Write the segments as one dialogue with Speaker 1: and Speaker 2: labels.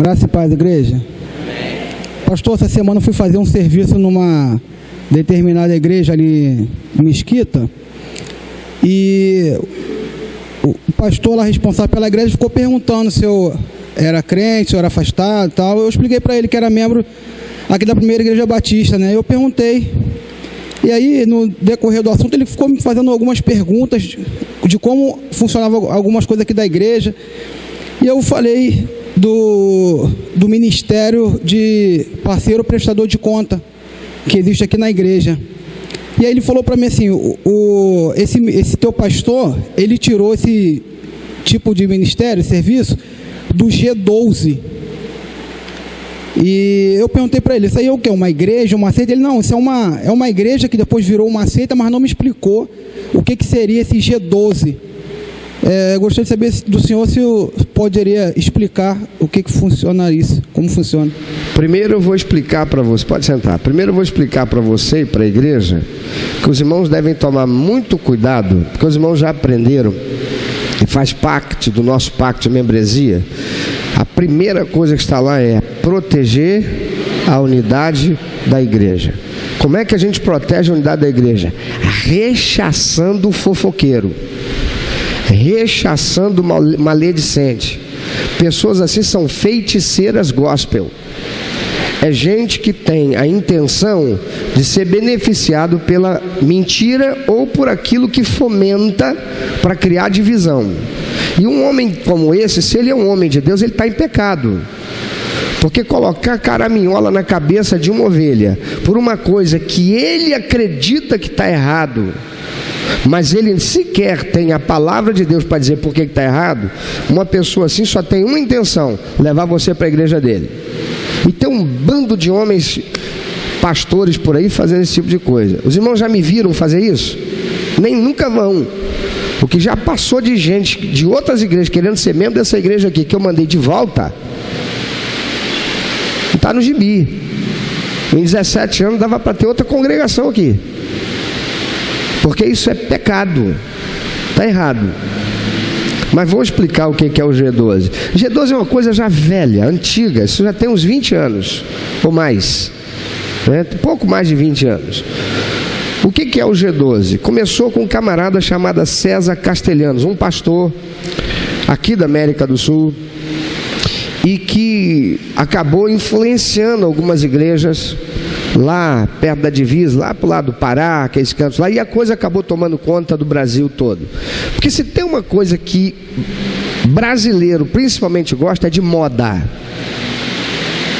Speaker 1: Graça e paz, igreja. Pastor, essa semana eu fui fazer um serviço numa determinada igreja ali em Mesquita, e o pastor lá responsável pela igreja ficou perguntando se eu era crente, se eu era afastado e tal. Eu expliquei para ele que era membro aqui da primeira igreja batista, né? Eu perguntei, e aí no decorrer do assunto ele ficou me fazendo algumas perguntas de como funcionavam algumas coisas aqui da igreja, e eu falei do ministério de parceiro prestador de conta que existe aqui na igreja. E aí ele falou para mim assim, esse teu pastor, ele tirou esse tipo de ministério, serviço, do G12. E eu perguntei para ele, isso aí é o quê? Uma igreja, uma seita? Ele, não, isso é uma igreja que depois virou uma seita, mas não me explicou o que seria esse G12. Eu gostaria de saber do senhor se poderia explicar o que funciona isso, como funciona.
Speaker 2: Primeiro eu vou explicar para você, pode sentar. Primeiro eu vou explicar para você e para a igreja que os irmãos devem tomar muito cuidado, porque os irmãos já aprenderam e faz parte do nosso pacto de membresia. A primeira coisa que está lá é proteger a unidade da igreja. Como é que a gente protege a unidade da igreja? Rechaçando o fofoqueiro, rechaçando o maledicente. Pessoas assim são feiticeiras gospel. É gente que tem a intenção de ser beneficiado pela mentira ou por aquilo que fomenta para criar divisão. E um homem como esse, se ele é um homem de Deus, ele está em pecado. Porque colocar caraminhola na cabeça de uma ovelha por uma coisa que ele acredita que está errado, mas ele sequer tem a palavra de Deus para dizer por que está errado, uma pessoa assim só tem uma intenção: levar você para a igreja dele. E tem um bando de homens pastores por aí fazendo esse tipo de coisa. Os irmãos já me viram fazer isso? Nem nunca vão. O que já passou de gente de outras igrejas querendo ser membro dessa igreja aqui, que eu mandei de volta, está no gibi. Em 17 anos dava para ter outra congregação aqui, porque isso é pecado, está errado. Mas vou explicar o que é o G12. G12 é uma coisa já velha, antiga, isso já tem uns 20 anos ou mais, né? Pouco mais de 20 anos. O que é o G12? Começou com um camarada chamado César Castelhanos, um pastor aqui da América do Sul, e que acabou influenciando algumas igrejas lá perto da divisa, lá para o lado do Pará, aqueles cantos lá, e a coisa acabou tomando conta do Brasil todo. Porque se tem uma coisa que brasileiro principalmente gosta, é de moda.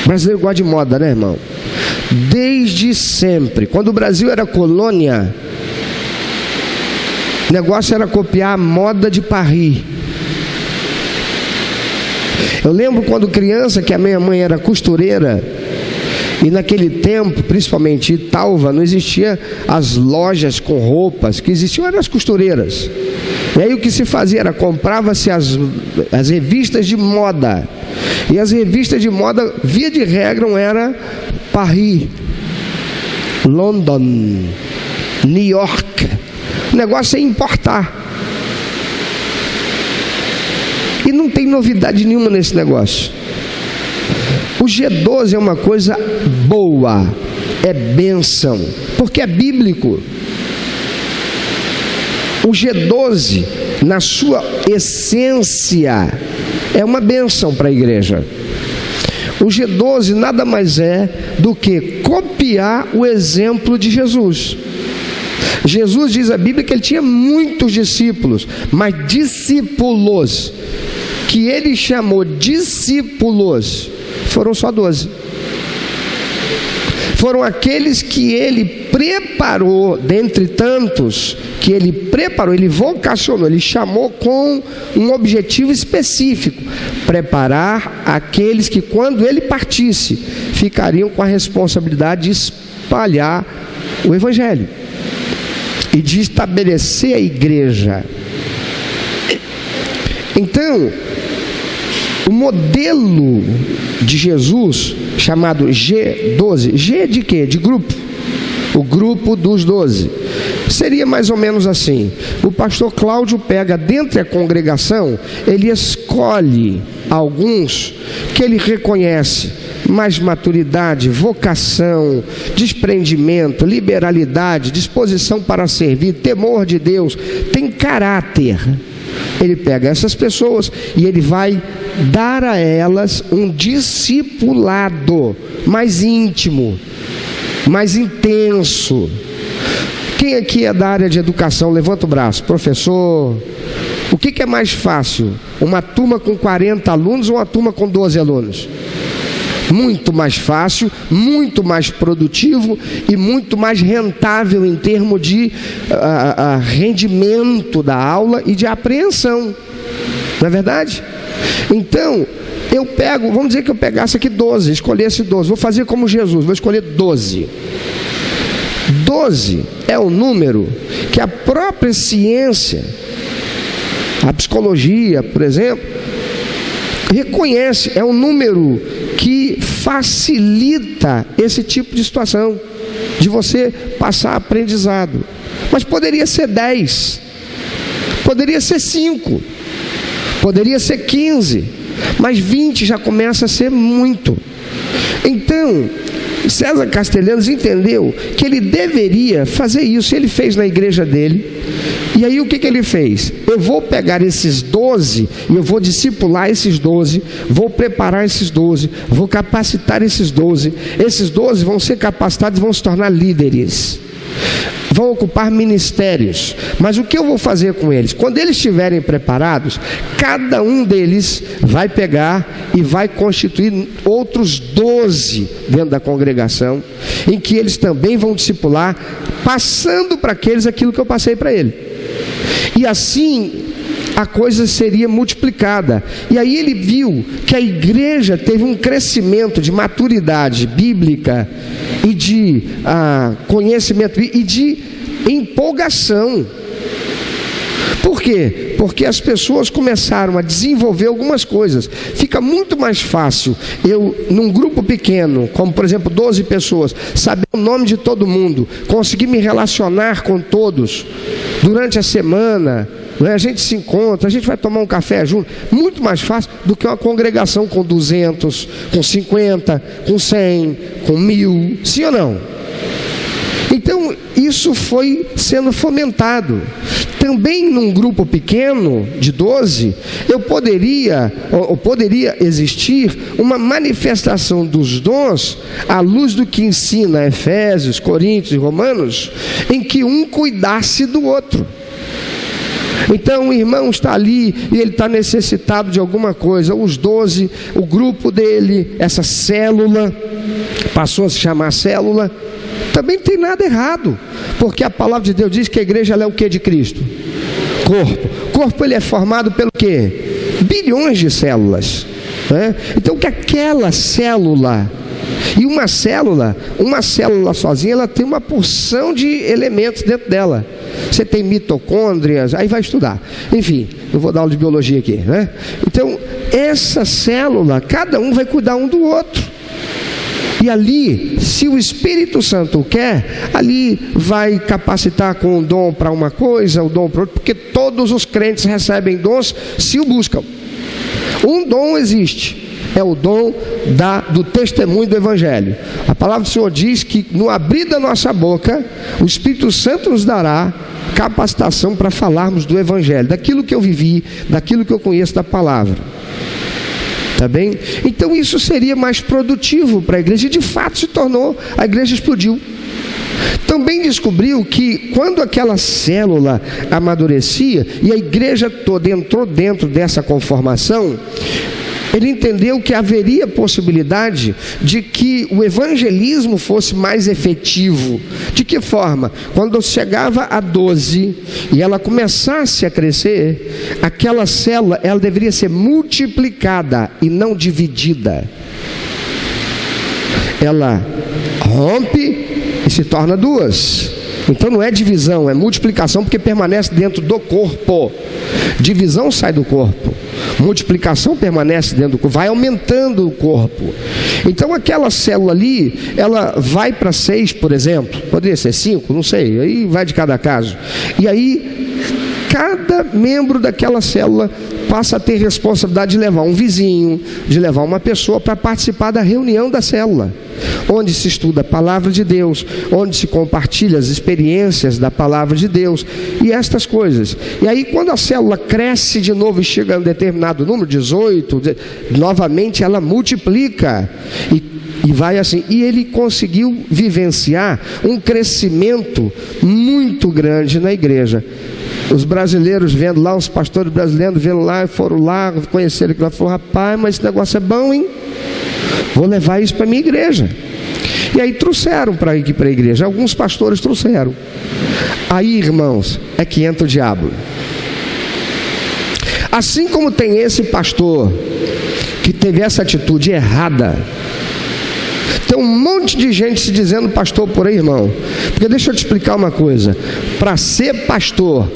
Speaker 2: Brasileiro gosta de moda, né, irmão? Desde sempre. Quando o Brasil era colônia, o negócio era copiar a moda de Paris. Eu lembro quando criança que a minha mãe era costureira, e naquele tempo, principalmente em Italva, não existia as lojas com roupas, que existiam eram as costureiras. E aí o que se fazia era, comprava-se as revistas de moda, e as revistas de moda, via de regra, era Paris, London, New York. O negócio é importar. E não tem novidade nenhuma nesse negócio. O G12 é uma coisa boa, é bênção, porque é bíblico. O G12, na sua essência, é uma bênção para a igreja. O G12 nada mais é do que copiar o exemplo de Jesus. Jesus, diz a Bíblia, que ele tinha muitos discípulos, mas discípulos, que ele chamou discípulos, foram só 12. Foram aqueles que ele preparou, dentre tantos que ele preparou, ele vocacionou, ele chamou com um objetivo específico: preparar aqueles que, quando ele partisse, ficariam com a responsabilidade de espalhar o Evangelho e de estabelecer a igreja. Então, o modelo de Jesus, chamado G12, G de quê? De grupo. O grupo dos 12. seria mais ou menos assim: o pastor Cláudio pega dentre a congregação, ele escolhe alguns que ele reconhece mais maturidade, vocação, desprendimento, liberalidade, disposição para servir, temor de Deus, tem caráter. Ele pega essas pessoas e ele vai dar a elas um discipulado mais íntimo, mais intenso. Quem aqui é da área de educação? Levanta o braço. Professor, o que é mais fácil? Uma turma com 40 alunos ou uma turma com 12 alunos? Muito mais fácil, muito mais produtivo e muito mais rentável em termos de rendimento da aula e de apreensão. Não é verdade? Então, eu pego, vamos dizer que eu pegasse aqui 12, escolhesse 12, vou fazer como Jesus, vou escolher 12. 12 é o número que a própria ciência, a psicologia, por exemplo, reconhece, é um número que facilita esse tipo de situação, de você passar aprendizado. Mas poderia ser 10, poderia ser 5, poderia ser 15, mas 20 já começa a ser muito. Então, César Castellanos entendeu que ele deveria fazer isso. Ele fez na igreja dele. E aí o que ele fez? Eu vou pegar esses 12 e eu vou discipular esses 12, vou preparar esses 12, vou capacitar esses 12. Esses 12 vão ser capacitados e vão se tornar líderes, vão ocupar ministérios. Mas o que eu vou fazer com eles? Quando eles estiverem preparados, cada um deles vai pegar e vai constituir outros 12 dentro da congregação, em que eles também vão discipular, passando para aqueles aquilo que eu passei para ele. E assim a coisa seria multiplicada. E aí ele viu que a igreja teve um crescimento de maturidade bíblica e de conhecimento e de empolgação. Por quê? Porque as pessoas começaram a desenvolver algumas coisas. Fica muito mais fácil eu, num grupo pequeno, como por exemplo 12 pessoas, saber o nome de todo mundo, conseguir me relacionar com todos durante a semana, né? A gente se encontra, a gente vai tomar um café junto, muito mais fácil do que uma congregação com 200, com 50, com 100, com 1000, sim ou não? Então isso foi sendo fomentado. Também num grupo pequeno de 12, poderia existir uma manifestação dos dons à luz do que ensina Efésios, Coríntios e Romanos, em que um cuidasse do outro. Então o irmão está ali e ele está necessitado de alguma coisa. Os 12, o grupo dele, essa célula, passou a se chamar célula. Também não tem nada errado, porque a palavra de Deus diz que a igreja ela é o que de Cristo? Corpo. Corpo ele é formado pelo quê? Bilhões de células, né? Então que aquela célula, e uma célula sozinha, ela tem uma porção de elementos dentro dela. Você tem mitocôndrias, aí vai estudar. Enfim, eu vou dar aula de biologia aqui, né? Então essa célula, cada um vai cuidar um do outro. E ali, se o Espírito Santo quer, ali vai capacitar com um dom para uma coisa, o dom para outra, porque todos os crentes recebem dons se o buscam. Um dom existe, é o dom do testemunho do Evangelho. A palavra do Senhor diz que no abrir da nossa boca, o Espírito Santo nos dará capacitação para falarmos do Evangelho, daquilo que eu vivi, daquilo que eu conheço da palavra. Tá bem? Então isso seria mais produtivo para a igreja, e de fato se tornou, a igreja explodiu. Também descobriu que quando aquela célula amadurecia e a igreja toda entrou dentro dessa conformação, ele entendeu que haveria possibilidade de que o evangelismo fosse mais efetivo. De que forma? Quando chegava a 12 e ela começasse a crescer, aquela célula ela deveria ser multiplicada e não dividida. Ela rompe e se torna 2. Então não é divisão, é multiplicação, porque permanece dentro do corpo. Divisão sai do corpo. Multiplicação permanece dentro do corpo, vai aumentando o corpo. Então aquela célula ali, ela vai para 6, por exemplo, poderia ser 5, não sei, aí vai de cada caso. E aí cada membro daquela célula passa a ter responsabilidade de levar um vizinho, de levar uma pessoa para participar da reunião da célula, onde se estuda a palavra de Deus, onde se compartilha as experiências da palavra de Deus e estas coisas. E aí quando a célula cresce de novo e chega a um determinado número, 18, novamente ela multiplica e vai assim. E ele conseguiu vivenciar um crescimento muito grande na igreja. Os brasileiros vendo lá, os pastores brasileiros vendo lá, foram lá, conheceram aquilo, falaram: rapaz, mas esse negócio é bom, hein? Vou levar isso para a minha igreja. E aí trouxeram para aqui para a igreja, alguns pastores trouxeram. Aí, irmãos, é que entra o diabo. Assim como tem esse pastor que teve essa atitude errada, tem um monte de gente se dizendo pastor por aí, irmão. Porque deixa eu te explicar uma coisa: para ser pastor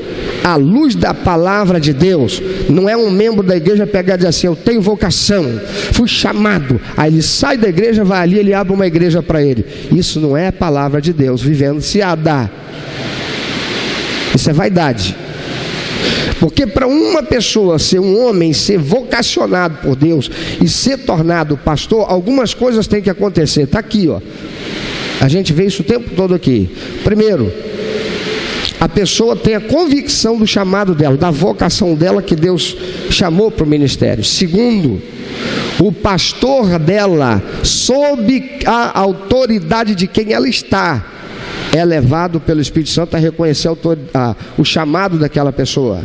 Speaker 2: à luz da palavra de Deus, não é um membro da igreja pegar e dizer assim: eu tenho vocação, fui chamado. Aí ele sai da igreja, vai ali, ele abre uma igreja para ele. Isso não é a palavra de Deus vivendo-se a dar. Isso é vaidade. Porque para uma pessoa ser um homem, ser vocacionado por Deus e ser tornado pastor, algumas coisas têm que acontecer. Está aqui, ó. A gente vê isso o tempo todo aqui. Primeiro, a pessoa tem a convicção do chamado dela, da vocação dela que Deus chamou para o ministério. Segundo, o pastor dela, sob a autoridade de quem ela está, é levado pelo Espírito Santo a reconhecer o chamado daquela pessoa.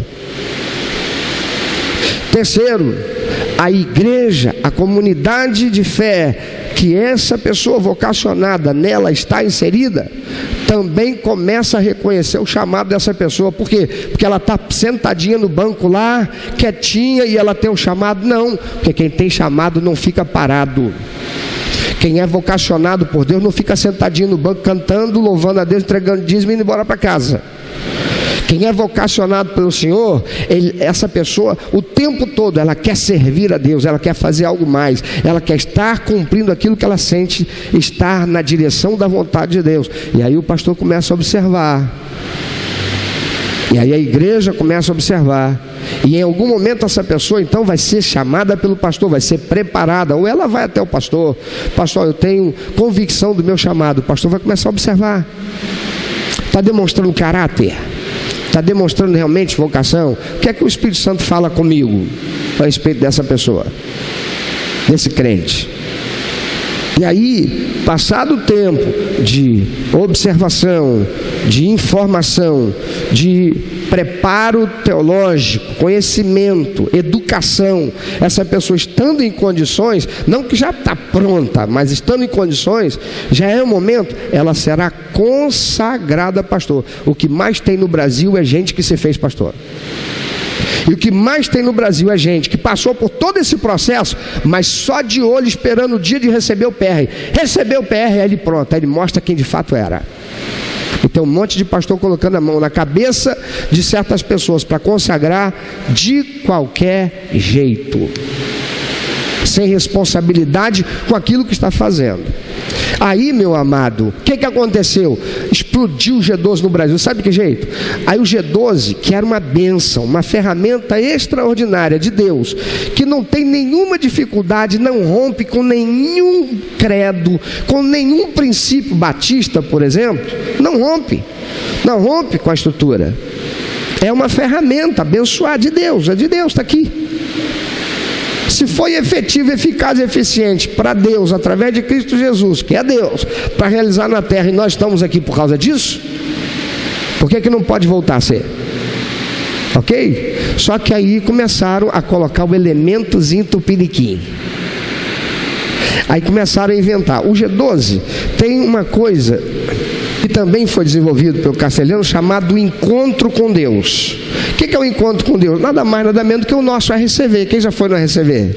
Speaker 2: Terceiro, a igreja, a comunidade de fé que essa pessoa vocacionada nela está inserida, também começa a reconhecer o chamado dessa pessoa. Por quê? Porque ela está sentadinha no banco lá, quietinha, e ela tem um chamado? Não, porque quem tem chamado não fica parado. Quem é vocacionado por Deus não fica sentadinho no banco cantando, louvando a Deus, entregando dízimo e indo embora para casa. Quem é vocacionado pelo Senhor, essa pessoa, o tempo todo, ela quer servir a Deus, ela quer fazer algo mais, ela quer estar cumprindo aquilo que ela sente, estar na direção da vontade de Deus. E aí o pastor começa a observar, e aí a igreja começa a observar, e em algum momento essa pessoa então vai ser chamada pelo pastor, vai ser preparada, ou ela vai até o pastor: pastor, eu tenho convicção do meu chamado. O pastor vai começar a observar, está demonstrando caráter, está demonstrando realmente vocação. O que é que o Espírito Santo fala comigo a respeito dessa pessoa, desse crente? E aí, passado o tempo de observação, de informação, de preparo teológico, conhecimento, educação, essa pessoa estando em condições, não que já está pronta, mas estando em condições, já é o momento, ela será consagrada pastor. O que mais tem no Brasil é gente que se fez pastor. E o que mais tem no Brasil é gente que passou por todo esse processo, mas só de olho esperando o dia de receber o PR. Recebeu o PR, aí ele pronto, aí ele mostra quem de fato era. E tem um monte de pastor colocando a mão na cabeça de certas pessoas para consagrar de qualquer jeito, sem responsabilidade com aquilo que está fazendo. Aí, meu amado, o que aconteceu? Explodiu o G12 no Brasil. Sabe que jeito? Aí o G12, que era uma bênção, uma ferramenta extraordinária de Deus, que não tem nenhuma dificuldade, não rompe com nenhum credo, com nenhum princípio batista, por exemplo, não rompe com a estrutura. É uma ferramenta abençoada de Deus, é de Deus, está aqui. Se foi efetivo, eficaz e eficiente para Deus, através de Cristo Jesus, que é Deus, para realizar na terra, e nós estamos aqui por causa disso, por que não pode voltar a ser? Ok? Só que aí começaram a colocar o elementozinho tupiniquim. Aí começaram a inventar. O G12 tem uma coisa que também foi desenvolvido pelo Castelhano, chamado encontro com Deus. O que é o encontro com Deus? Nada mais, nada menos do que o nosso RCV. Quem já foi no RCV?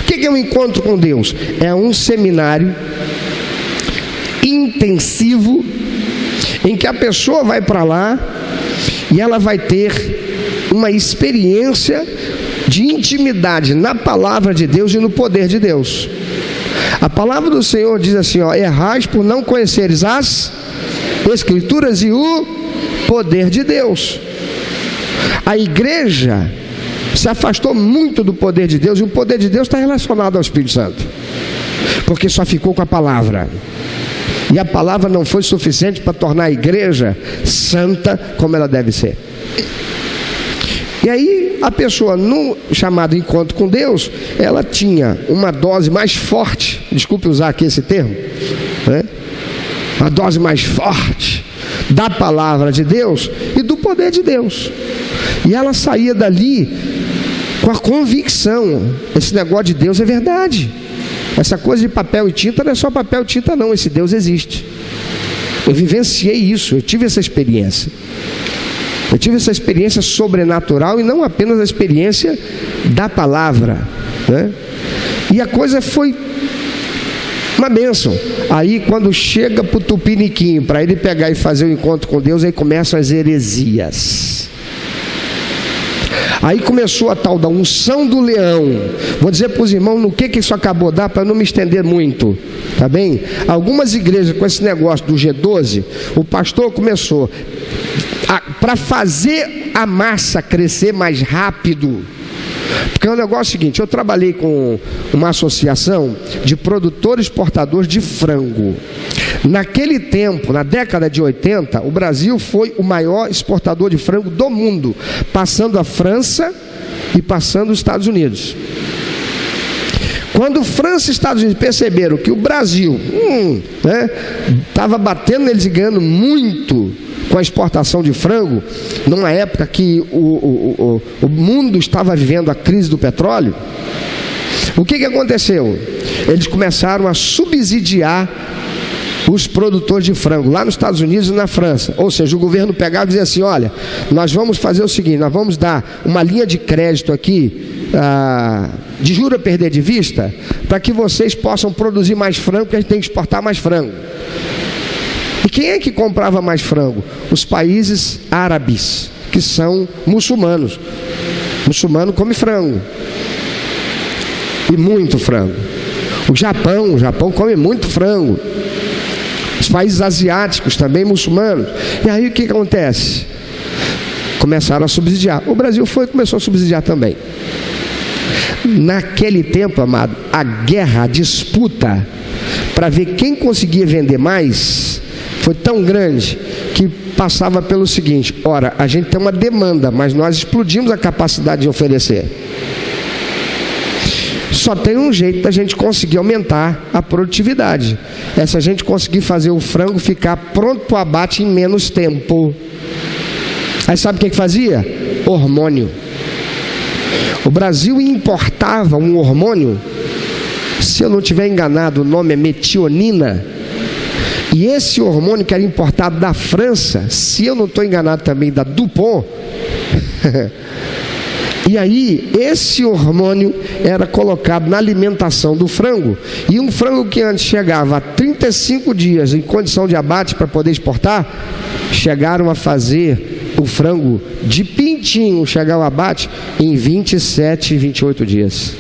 Speaker 2: O que é o encontro com Deus? É um seminário intensivo em que a pessoa vai para lá e ela vai ter uma experiência de intimidade na palavra de Deus e no poder de Deus. A palavra do Senhor diz assim, ó: errais por não conheceres as Escrituras e o poder de Deus. A igreja se afastou muito do poder de Deus, e o poder de Deus está relacionado ao Espírito Santo, porque só ficou com a palavra, e a palavra não foi suficiente para tornar a igreja santa como ela deve ser. E aí a pessoa, no chamado encontro com Deus, ela tinha uma dose mais forte, desculpe usar aqui esse termo, né? Uma dose mais forte da palavra de Deus e do poder de Deus, e ela saía dali com a convicção: esse negócio de Deus é verdade, essa coisa de papel e tinta não é só papel e tinta não, esse Deus existe. Eu vivenciei isso, eu tive essa experiência. Eu tive essa experiência sobrenatural e não apenas a experiência da palavra, né? E a coisa foi uma bênção. Aí quando chega para o tupiniquim, para ele pegar e fazer o encontro com Deus, aí começam as heresias. Aí começou a tal da unção do leão. Vou dizer para os irmãos no que isso acabou de dar, para não me estender muito, tá bem? Algumas igrejas com esse negócio do G12, o pastor começou para fazer a massa crescer mais rápido. Porque o negócio é o seguinte: eu trabalhei com uma associação de produtores exportadores de frango. Naquele tempo, na década de 80, o Brasil foi o maior exportador de frango do mundo, passando a França e passando os Estados Unidos. Quando França e Estados Unidos perceberam que o Brasil estava batendo neles e ganhando muito com a exportação de frango, numa época que o mundo estava vivendo a crise do petróleo, o que aconteceu? Eles começaram a subsidiar os produtores de frango lá nos Estados Unidos e na França. Ou seja, o governo pegava e dizia assim: olha, nós vamos fazer o seguinte, nós vamos dar uma linha de crédito aqui, de juro a perder de vista, para que vocês possam produzir mais frango, porque a gente tem que exportar mais frango. E quem é que comprava mais frango? Os países árabes, que são muçulmanos. Muçulmano come frango, e muito frango. O Japão come muito frango. Os países asiáticos também muçulmanos. E aí o que acontece? Começaram a subsidiar. O Brasil começou a subsidiar também. Naquele tempo, amado, a guerra, a disputa para ver quem conseguia vender mais foi tão grande que passava pelo seguinte: ora, a gente tem uma demanda, mas nós explodimos a capacidade de oferecer. Só tem um jeito da gente conseguir aumentar a produtividade, é se a gente conseguir fazer o frango ficar pronto para o abate em menos tempo. Aí sabe o que fazia? Hormônio. O Brasil importava um hormônio, se eu não estiver enganado, o nome é metionina. E esse hormônio que era importado da França, se eu não estou enganado também, da DuPont. E aí, esse hormônio era colocado na alimentação do frango. E um frango que antes chegava a 35 dias em condição de abate para poder exportar, chegaram a fazer o frango de pintinho chegar ao abate em 27, 28 dias.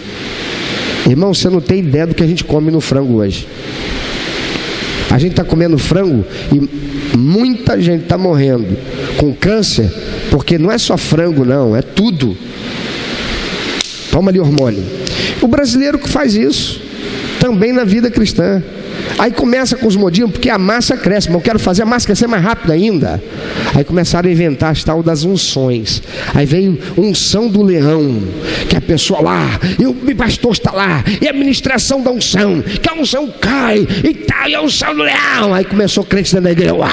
Speaker 2: Irmão, você não tem ideia do que a gente come no frango hoje. A gente está comendo frango e muita gente está morrendo com câncer, porque não é só frango não, é tudo. Toma ali hormônio. O brasileiro que faz isso também na vida cristã. Aí começa com os modismos, porque a massa cresce, mas eu quero fazer a massa crescer mais rápido ainda. Aí começaram a inventar as tal das unções. Aí veio unção do leão, que a pessoa lá, e o pastor está lá, e a ministração da unção, que a unção cai, e tal, e a unção do leão. Aí começou o crente dentro da igreja: uau,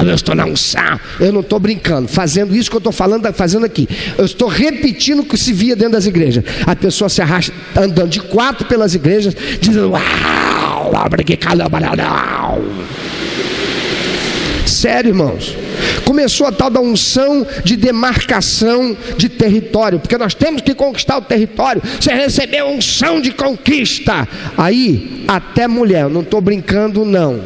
Speaker 2: eu estou na unção. Eu não estou brincando, fazendo isso que eu estou falando, fazendo aqui. Eu estou repetindo o que se via dentro das igrejas. A pessoa se arrasta, andando de 4 pelas igrejas, dizendo: uau. Sério, irmãos, começou a tal da unção de demarcação de território, porque nós temos que conquistar o território. Você recebeu unção de conquista. Aí, até mulher, eu não estou brincando não.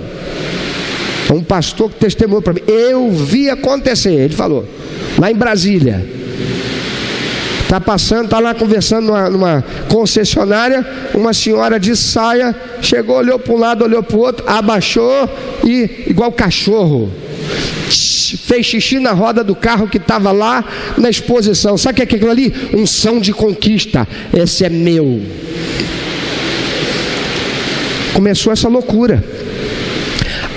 Speaker 2: Um pastor que testemunhou para mim, eu vi acontecer, ele falou, lá em Brasília, Está passando, está lá conversando numa concessionária, uma senhora de saia, chegou, olhou para um lado, olhou para o outro, abaixou e, igual cachorro, fez xixi na roda do carro que estava lá na exposição. Sabe o que é aquilo ali? Unção de conquista. Esse é meu. Começou essa loucura.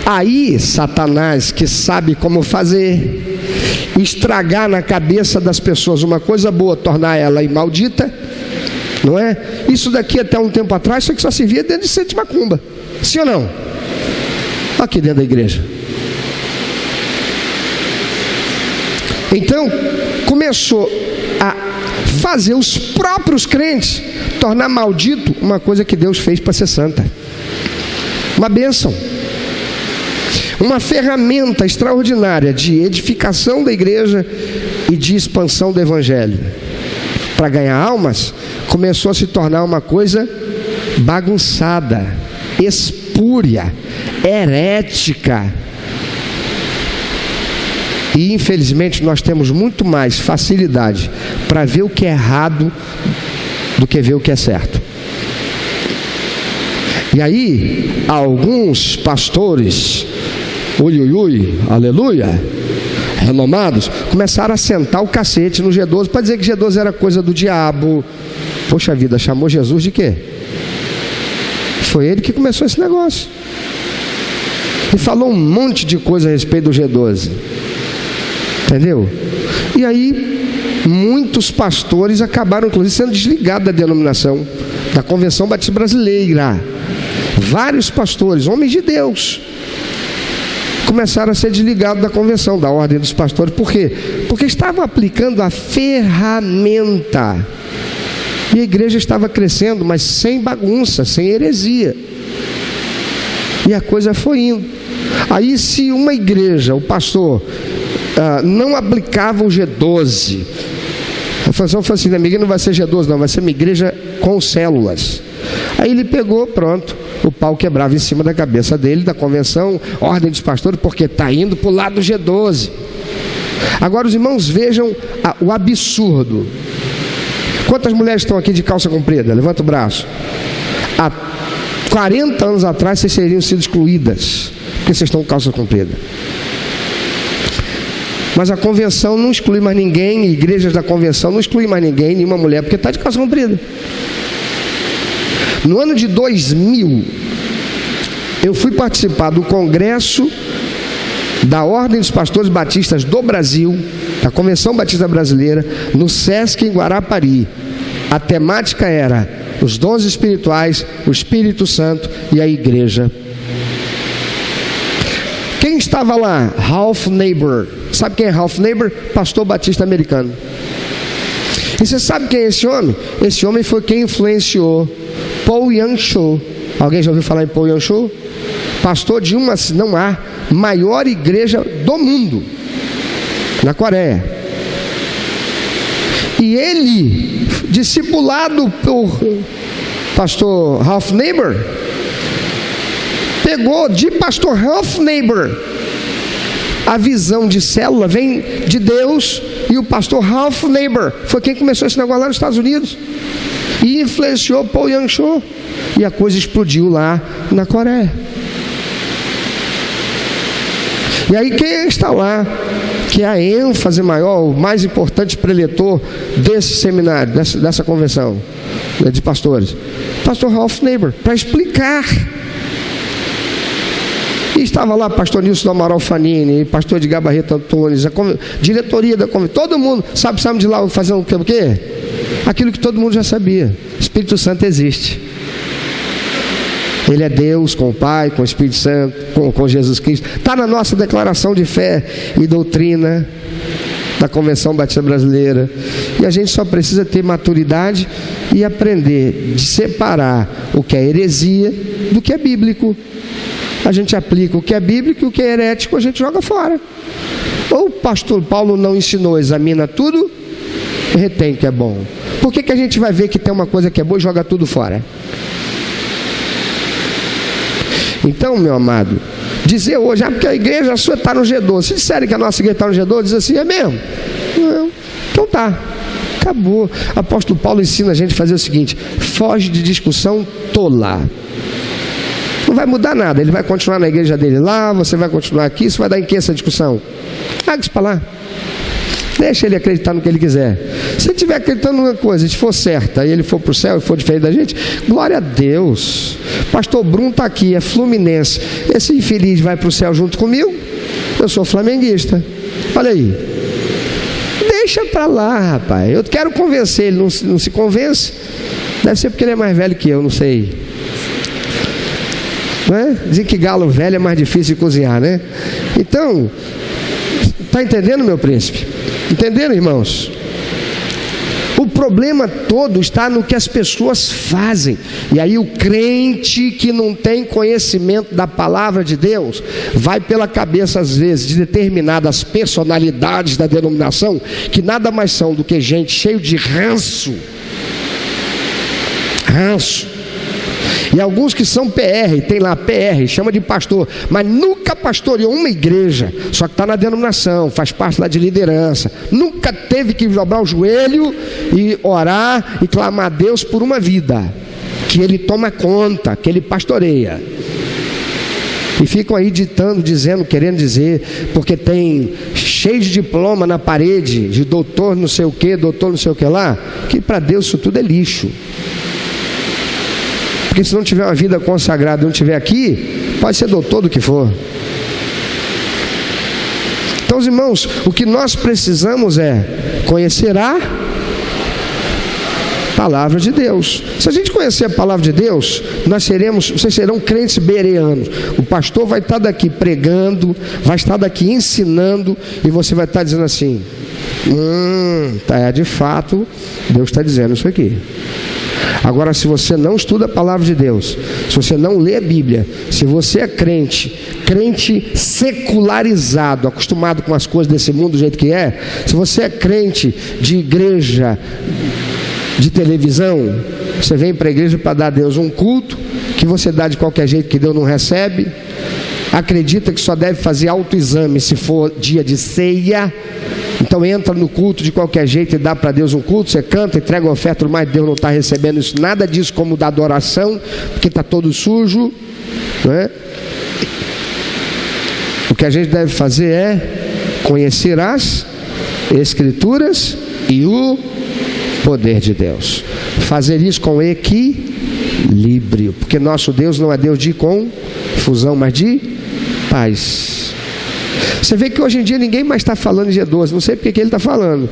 Speaker 2: Aí Satanás, que sabe como fazer, estragar na cabeça das pessoas uma coisa boa, tornar ela maldita, não é? Isso daqui até um tempo atrás, isso aqui só se via dentro de centro de macumba, sim ou não? Aqui dentro da igreja. Então começou a fazer os próprios crentes tornar maldito uma coisa que Deus fez para ser santa, uma bênção, uma ferramenta extraordinária de edificação da igreja e de expansão do evangelho. Para ganhar almas, começou a se tornar uma coisa bagunçada, espúria, herética. E infelizmente nós temos muito mais facilidade para ver o que é errado do que ver o que é certo. E aí, alguns pastores, aleluia, renomados, começaram a sentar o cacete no G12 para dizer que G12 era coisa do diabo. Poxa vida, chamou Jesus de quê? Foi ele que começou esse negócio. E falou um monte de coisa a respeito do G12. Entendeu? E aí, muitos pastores acabaram, inclusive, sendo desligados da denominação, da Convenção Batista Brasileira. Vários pastores, homens de Deus, começaram a ser desligados da convenção, da ordem dos pastores. Por quê? Porque estavam aplicando a ferramenta. E a igreja estava crescendo, mas sem bagunça, sem heresia. E a coisa foi indo. Aí, se uma igreja, o pastor, não aplicava o G12, a função foi assim: minha igreja não vai ser G12, não, vai ser uma igreja com células. Aí ele pegou, pronto, o pau quebrava em cima da cabeça dele, da convenção, ordem dos pastores, porque está indo para o lado do G12. Agora os irmãos vejam o absurdo. Quantas mulheres estão aqui de calça comprida? Levanta o braço. Há 40 anos atrás vocês seriam sido excluídas, porque vocês estão com calça comprida. Mas a convenção não exclui mais ninguém, igrejas da convenção não excluem mais ninguém, nenhuma mulher, porque está de calça comprida. No ano de 2000, eu fui participar do congresso da Ordem dos Pastores Batistas do Brasil, da Convenção Batista Brasileira, no Sesc em Guarapari. A temática era os dons espirituais, o Espírito Santo e a igreja. Quem estava lá? Ralph Neighbor. Sabe quem é Ralph Neighbor? Pastor batista americano. E você sabe quem é esse homem? Esse homem foi quem influenciou Paul Yang-cho. Alguém já ouviu falar em Paul Yang-cho? Pastor de uma, se não há, maior igreja do mundo, na Coreia. E ele, discipulado por pastor Ralph Neighbor, pegou de pastor Ralph Neighbor a visão de célula, vem de Deus, e o pastor Ralph Neighbor foi quem começou esse negócio lá nos Estados Unidos e influenciou Paul Yang-cho, e a coisa explodiu lá na Coreia. E aí quem está lá, que é a ênfase maior, o mais importante preletor desse seminário, dessa convenção de pastores? Pastor Ralph Neighbor, para explicar. E estava lá pastor Nilson do Amaral Fanini, pastor Edgar Barreto Antunes, a diretoria da convenção, todo mundo sabe de lá fazer o quê? Aquilo que todo mundo já sabia: o Espírito Santo existe. Ele é Deus com o Pai, com o Espírito Santo, com Jesus Cristo. Está na nossa declaração de fé e doutrina da Convenção Batista Brasileira. E a gente só precisa ter maturidade e aprender de separar o que é heresia do que é bíblico. A gente aplica o que é bíblico e o que é herético a gente joga fora. Ou o pastor Paulo não ensinou, examina tudo, retém o que é bom. Por que a gente vai ver que tem uma coisa que é boa e joga tudo fora? Então, meu amado, dizer hoje, porque a igreja sua está no G12. Se disserem que a nossa igreja está no G12, diz assim: é mesmo? Não. Então tá. Acabou. O apóstolo Paulo ensina a gente a fazer o seguinte: foge de discussão tola. Não vai mudar nada. Ele vai continuar na igreja dele lá, você vai continuar aqui. Isso vai dar em que essa discussão? Larga isso para lá. Deixa ele acreditar no que ele quiser. Se ele estiver acreditando numa coisa, se for certa, e ele for para o céu e for diferente da gente, glória a Deus. Pastor Bruno está aqui, é fluminense. Esse infeliz vai para o céu junto comigo. Eu sou flamenguista. Olha aí. Deixa para lá, rapaz. Eu quero convencer ele, não se convence. Deve ser porque ele é mais velho que eu, não sei. Não é? Dizem que galo velho é mais difícil de cozinhar, né? Então, está entendendo, meu príncipe? Entenderam, irmãos? O problema todo está no que as pessoas fazem. E aí o crente que não tem conhecimento da palavra de Deus vai pela cabeça, às vezes, de determinadas personalidades da denominação, que nada mais são do que gente cheio de ranço. E alguns que são PR, tem lá PR, chama de pastor, mas nunca pastoreou uma igreja, só que está na denominação, faz parte lá de liderança, nunca teve que dobrar o joelho e orar e clamar a Deus por uma vida que ele toma conta, que ele pastoreia. E ficam aí ditando, dizendo, querendo dizer, porque tem cheio de diploma na parede, de doutor não sei o que, doutor não sei o que lá, que para Deus isso tudo é lixo. Porque se não tiver uma vida consagrada, não tiver aqui, pode ser doutor do que for. Então, os irmãos, o que nós precisamos é conhecer a palavra de Deus. Se a gente conhecer a palavra de Deus, vocês serão crentes bereanos. O pastor vai estar daqui pregando, vai estar daqui ensinando, e você vai estar dizendo assim: de fato, Deus está dizendo isso aqui. Agora, se você não estuda a palavra de Deus, se você não lê a Bíblia, se você é crente secularizado, acostumado com as coisas desse mundo do jeito que é, se você é crente de igreja, de televisão, você vem para a igreja para dar a Deus um culto, que você dá de qualquer jeito que Deus não recebe, acredita que só deve fazer autoexame se for dia de ceia, então entra no culto de qualquer jeito e dá para Deus um culto, você canta, entrega a oferta, mas Deus não está recebendo isso, nada disso como da adoração, porque está todo sujo, não é? O que a gente deve fazer é conhecer as Escrituras e o poder de Deus, fazer isso com equilíbrio, porque nosso Deus não é Deus de confusão, mas de paz. Você vê que hoje em dia ninguém mais está falando em G12, não sei porque que ele está falando.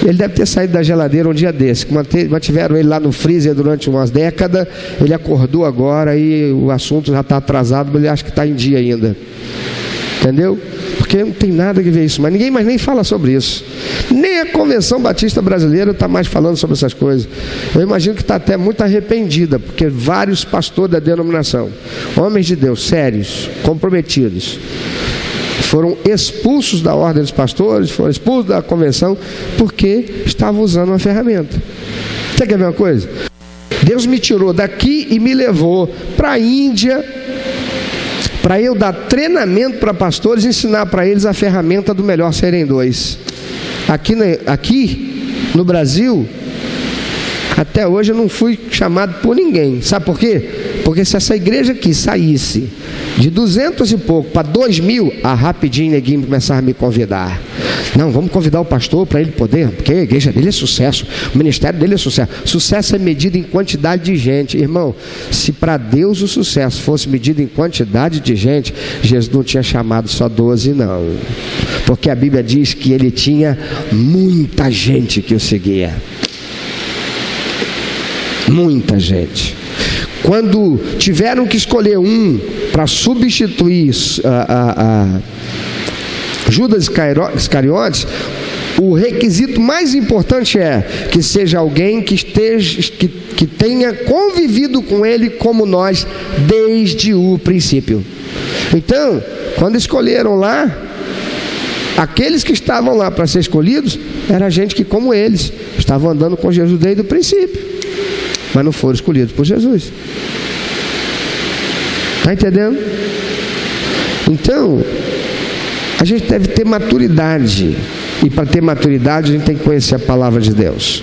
Speaker 2: Ele deve ter saído da geladeira um dia desse, mantiveram ele lá no freezer durante umas décadas, ele acordou agora e o assunto já está atrasado, mas ele acha que está em dia ainda. Entendeu? Porque não tem nada que ver isso, mas ninguém mais nem fala sobre isso. Nem a Convenção Batista Brasileira está mais falando sobre essas coisas. Eu imagino que está até muito arrependida, porque vários pastores da denominação, homens de Deus, sérios, comprometidos, foram expulsos da ordem dos pastores, foram expulsos da convenção, porque estavam usando uma ferramenta. Você quer ver uma coisa? Deus me tirou daqui e me levou para a Índia, para eu dar treinamento para pastores e ensinar para eles a ferramenta do melhor serem dois. Aqui no Brasil, até hoje eu não fui chamado por ninguém. Sabe por quê? Porque se essa igreja aqui saísse de 200 e pouco para 2.000, rapidinho neguinho começava a me convidar. Não, vamos convidar o pastor para ele poder, porque a igreja dele é sucesso, o ministério dele é sucesso. Sucesso é medido em quantidade de gente. Irmão, se para Deus o sucesso fosse medido em quantidade de gente, Jesus não tinha chamado só 12 não, porque a Bíblia diz que ele tinha muita gente que o seguia. Muita gente. Quando tiveram que escolher um para substituir Judas Iscariotes, o requisito mais importante é que seja alguém que tenha convivido com ele como nós desde o princípio. Então, quando escolheram lá, aqueles que estavam lá para ser escolhidos, era gente que, como eles, estavam andando com Jesus desde o princípio, mas não foram escolhidos por Jesus. Está entendendo? Então, a gente deve ter maturidade, e para ter maturidade a gente tem que conhecer a palavra de Deus.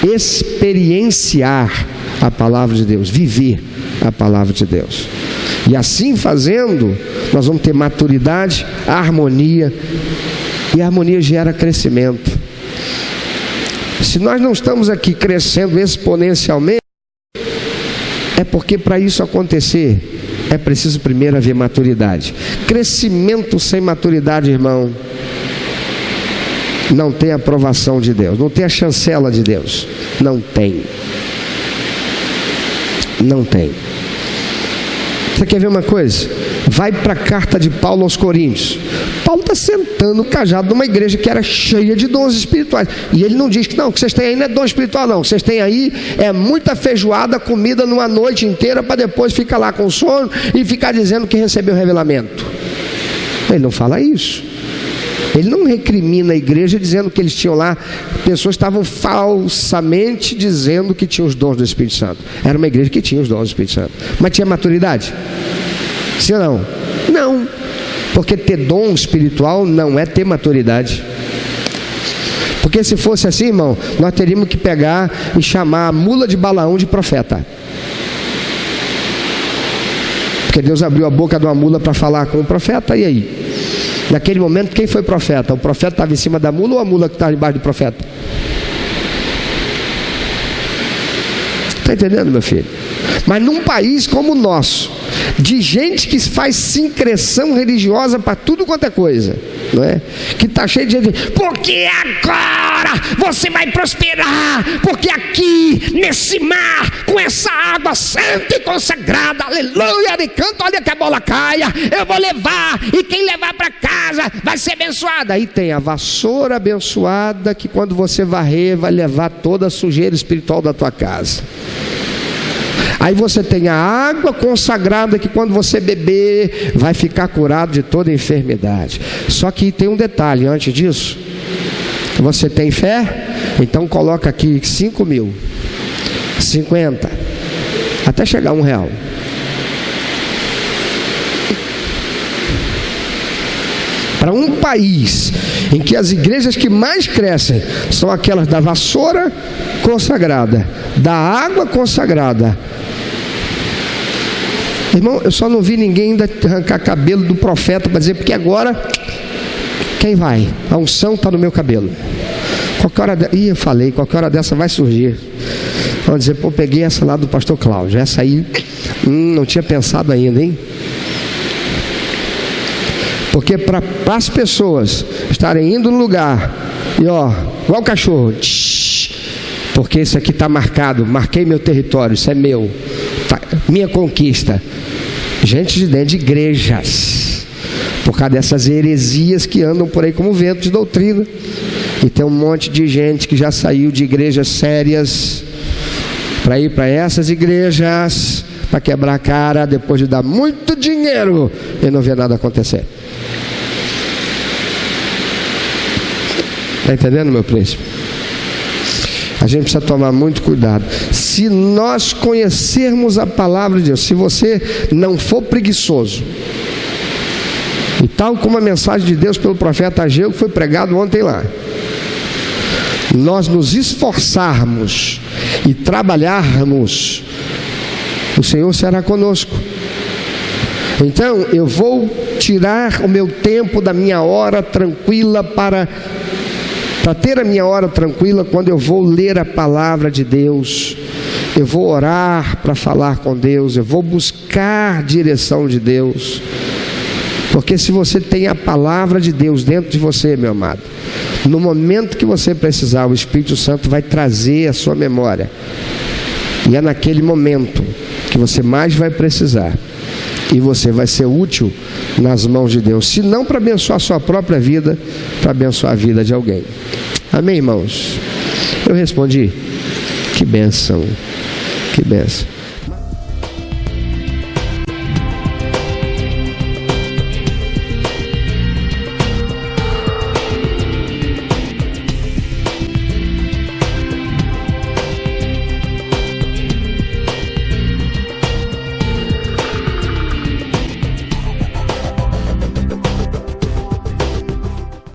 Speaker 2: experienciar a palavra de Deus, viver a palavra de Deus. E assim fazendo, nós vamos ter maturidade, harmonia, e a harmonia gera crescimento. Se nós não estamos aqui crescendo exponencialmente, é porque para isso acontecer, é preciso primeiro haver maturidade. Crescimento sem maturidade, irmão, não tem aprovação de Deus, não tem a chancela de Deus. Não tem. Não tem. Você quer ver uma coisa? Vai para a carta de Paulo aos Coríntios. Paulo está sentando o cajado numa igreja que era cheia de dons espirituais. E ele não diz que não, o que vocês têm aí não é dom espiritual não. O que vocês têm aí é muita feijoada, comida numa noite inteira para depois ficar lá com sono e ficar dizendo que recebeu revelamento. Ele não fala isso. Ele não recrimina a igreja dizendo que eles tinham lá, pessoas estavam falsamente dizendo que tinham os dons do Espírito Santo. Era uma igreja que tinha os dons do Espírito Santo. Mas tinha maturidade? Sim ou não? Não. Porque ter dom espiritual não é ter maturidade. Porque se fosse assim, irmão, nós teríamos que pegar e chamar a mula de Balaão de profeta. Porque Deus abriu a boca de uma mula para falar com o profeta, e aí? Naquele momento, quem foi profeta? O profeta estava em cima da mula ou a mula que estava debaixo do profeta? Está entendendo, meu filho? Mas num país como o nosso, de gente que faz sincreção religiosa para tudo quanto é coisa, não é? Que está cheio de gente, porque agora você vai prosperar, porque aqui nesse mar, com essa água santa e consagrada, aleluia, de canto, olha que a bola caia, eu vou levar, e quem levar para casa vai ser abençoado. Aí tem a vassoura abençoada, que quando você varrer vai levar toda a sujeira espiritual da tua casa. Aí você tem a água consagrada, que quando você beber vai ficar curado de toda enfermidade. Só que tem um detalhe antes disso. Você tem fé? Então coloca aqui 5 mil, 50, até chegar a R$1. Para um país em que as igrejas que mais crescem são aquelas da vassoura consagrada, da água consagrada. Irmão, eu só não vi ninguém ainda arrancar cabelo do profeta para dizer, porque agora quem vai? A unção está no meu cabelo. Qualquer hora eu falei, qualquer hora dessa vai surgir. Vão dizer, pô, peguei essa lá do pastor Cláudio, essa aí não tinha pensado ainda, hein? Porque para as pessoas estarem indo no lugar e ó, igual o cachorro, porque isso aqui está marcado, marquei meu território, isso é meu, tá, minha conquista. Gente de dentro de igrejas, por causa dessas heresias que andam por aí como vento de doutrina. E tem um monte de gente que já saiu de igrejas sérias para ir para essas igrejas, para quebrar a cara depois de dar muito dinheiro e não ver nada acontecer. Está entendendo, meu príncipe? A gente precisa tomar muito cuidado. Se nós conhecermos a palavra de Deus, se você não for preguiçoso, e tal como a mensagem de Deus pelo profeta Ageu, que foi pregado ontem lá, nós nos esforçarmos e trabalharmos, o Senhor será conosco. Então eu vou tirar o meu tempo da minha hora tranquila para ter a minha hora tranquila quando eu vou ler a palavra de Deus. Eu vou orar para falar com Deus, eu vou buscar direção de Deus. Porque se você tem a palavra de Deus dentro de você, meu amado, no momento que você precisar, o Espírito Santo vai trazer a sua memória. E é naquele momento que você mais vai precisar. E você vai ser útil nas mãos de Deus. Se não para abençoar a sua própria vida, para abençoar a vida de alguém. Amém, irmãos? Eu respondi. Que bênção. Que bênção.